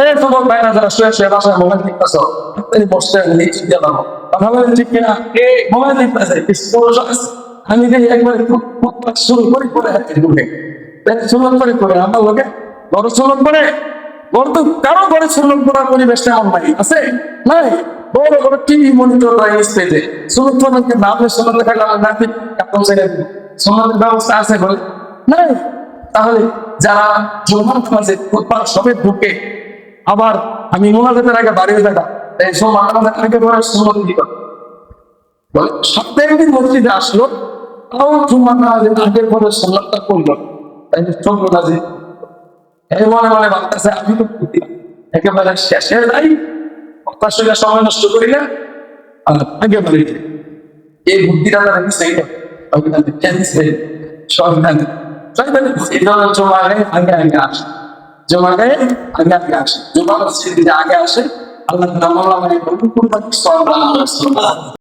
এই তোমার বাইরে যারা শুয়ে শুয়ে বাসায় মোবাইল দেখতেছো, বসতে নিচে দিয়ে দাও, কথা বলেন ঠিক কিনা? মোবাইল দেখতেছে, আমি দেখি একবার শুরু করি করে সুলন করে আমার লোকে বড় সুলন করে বড় তো কারো ঘরে সুলন করার পরিবেশটা এমন নাই, আছে নাই? বড় বড় টিভি মনিটর স্টেজে সুলন সুলনকে নামে সুলন দেখালে আমার নাতি কাপড় ছেড়ে দিবে, সুলনের ব্যবস্থা আছে বলে নাই? তাহলে যারা জমান সমাজে ফুটপাত সবে ঢুকে, আবার আমি মোনাজাতের আগে বাড়িয়ে থাকা এই সব আমাদের আগে বড় সুলন দিত বলে সপ্তাহে দিন মসজিদে আসলো, তাও জুম্মার নামাজের আগের পরে সুন্নাতটা করলো, তাই চললো না যে এই মনে মনে ভাবতেছে আমি তো একেবারে শেষের নাই, কথা শুনে সময় নষ্ট করি না, আর আগে বাড়ি এই বুদ্ধিটা তারা দিচ্ছে সরকার জমা আগে আগে আগে আসে, জমা আগে আগে আগে আসে, জমা আগে আসে, আল্লাহ নাম